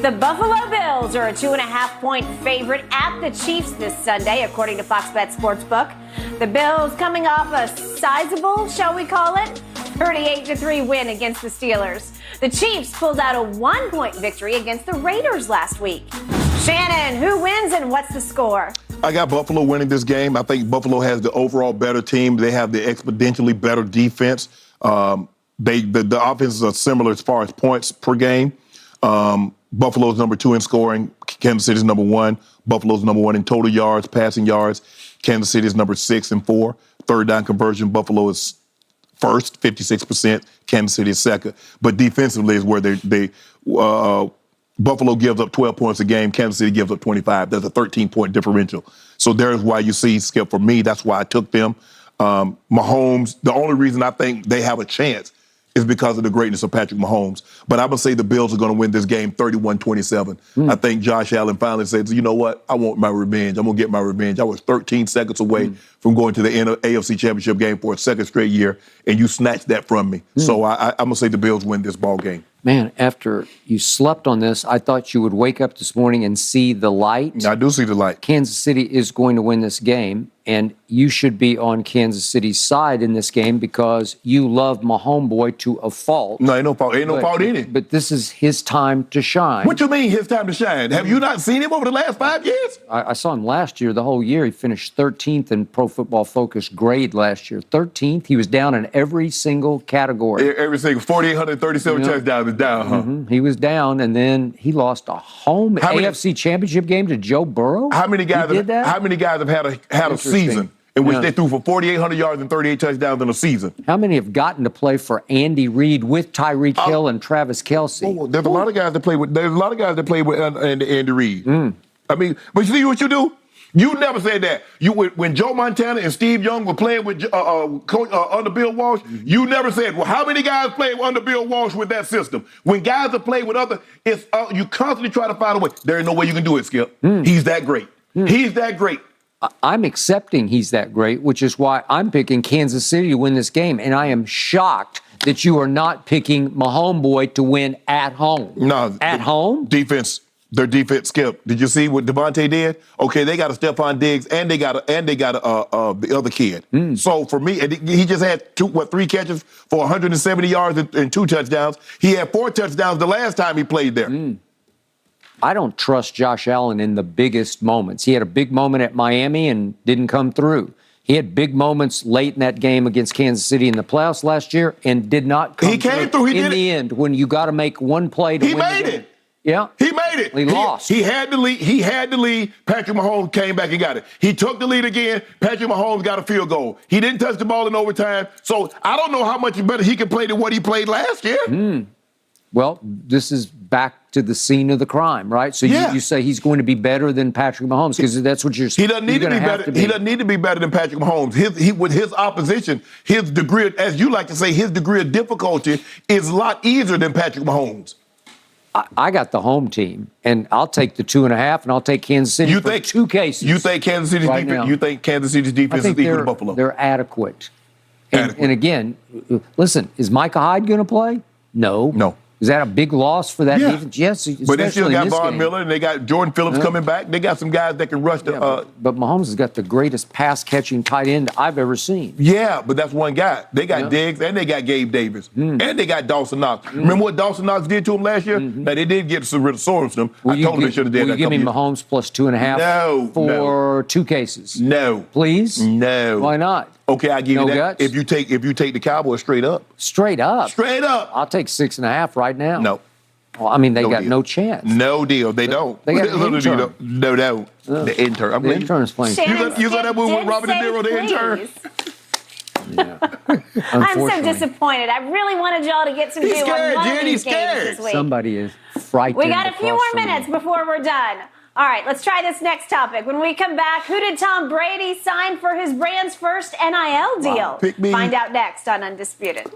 The Buffalo Bills are a 2.5-point favorite at the Chiefs this Sunday, according to Fox Bet Sportsbook. The Bills coming off a sizable, shall we call it, 38-3 win against the Steelers. The Chiefs pulled out a 1-point victory against the Raiders last week. Shannon, who wins and what's the score? I got Buffalo winning this game. I think Buffalo has the overall better team. They have the exponentially better defense. The offenses are similar as far as points per game. Buffalo's number 2 in scoring. Kansas City's number 1. Buffalo's number 1 in total yards, passing yards. Kansas City's number 6 and 4. Third down conversion, Buffalo is first, 56%. Kansas City is second. But defensively is where Buffalo gives up 12 points a game. Kansas City gives up 25. There's a 13-point differential. So there's why you see, Skip, for me, that's why I took them. Mahomes, the only reason I think they have a chance is because of the greatness of Patrick Mahomes. But I'm going to say the Bills are going to win this game 31-27. I think Josh Allen finally says, you know what? I want my revenge. I'm going to get my revenge. I was 13 seconds away from going to the AFC Championship game for a second straight year, and you snatched that from me. So I'm going to say the Bills win this ball game. Man, after you slept on this, I thought you would wake up this morning and see the light. I do see the light. Kansas City is going to win this game, and you should be on Kansas City's side in this game because you love my homeboy to a fault. No, ain't no fault in it. But this is his time to shine. What you mean his time to shine? Have you not seen him over the last 5 years? I saw him last year, the whole year. He finished 13th in Pro Football Focus grade last year. 13th. He was down in every single category. Every single 4,837 touchdowns is down, huh? He was down, and then he lost a home AFC Championship game to Joe Burrow. How many guys have had a season in which they threw for 4,800 yards and 38 touchdowns in a season? How many have gotten to play for Andy Reid with Tyreek Hill and Travis Kelce? There's a lot of guys that play with. There's a lot of guys that play with Andy Reid. I mean, but you see what you do? You never said that. When Joe Montana and Steve Young were playing with under Bill Walsh, you never said, well, how many guys played under Bill Walsh with that system? When guys are playing with other, you constantly try to find a way. There ain't no way you can do it, Skip. He's that great. He's that great. I'm accepting he's that great, which is why I'm picking Kansas City to win this game. And I am shocked that you are not picking my homeboy to win at home. No. At home? Defense. Their defense, Skip. Did you see what Devontae did? Okay, they got a Stephon Diggs and they got the other kid. So for me, he just had 3 catches for 170 yards and 2 touchdowns. He had 4 touchdowns the last time he played there. I don't trust Josh Allen in the biggest moments. He had a big moment at Miami and didn't come through. He had big moments late in that game against Kansas City in the playoffs last year and did not come through. In the end, when you got to make one play to win the game. He made it. Yeah. He made it. He lost. He had to lead. He had to lead. Patrick Mahomes came back and got it. He took the lead again. Patrick Mahomes got a field goal. He didn't touch the ball in overtime. So I don't know how much better he can play than what he played last year. Well, this is back to the scene of the crime, right? So you say he's going to be better than Patrick Mahomes because that's what you're saying. He doesn't need to be better. He doesn't need to be better than Patrick Mahomes. With his opposition, his degree, as you like to say, his degree of difficulty is a lot easier than Patrick Mahomes. I got the home team, and I'll take the 2.5, and I'll take Kansas City for 2 cases. You think Kansas City's defense? Now. You think Kansas City's defense is equal to Buffalo? They're adequate. And again, listen, is Micah Hyde going to play? No. Is that a big loss for that defense? Yes, but they still got Von Miller and they got Jordan Phillips coming back. They got some guys that can rush the. But Mahomes has got the greatest pass-catching tight end I've ever seen. Yeah, but that's one guy. They got Diggs and they got Gabe Davis and they got Dawson Knox. Remember what Dawson Knox did to him last year? Now they did get rid of Sorensen. I told them they should have did that. Will you give me Mahomes plus 2.5 for 2 cases? No, please. No. Why not? Okay, I give you that. Guts? If you take the Cowboys straight up. Straight up. I'll take 6.5 right now. No. Well, I mean, they got no chance. No deal. They don't. They got an intern. No. The intern. The intern's playing. You saw that movie with Robert De Niro, the intern? Yeah. I'm so disappointed. I really wanted y'all to get some deal on one of these games this week. Somebody is frightened. We got a few more minutes before we're done. All right, let's try this next topic. When we come back, who did Tom Brady sign for his brand's first NIL deal? Pick me. Find out next on Undisputed.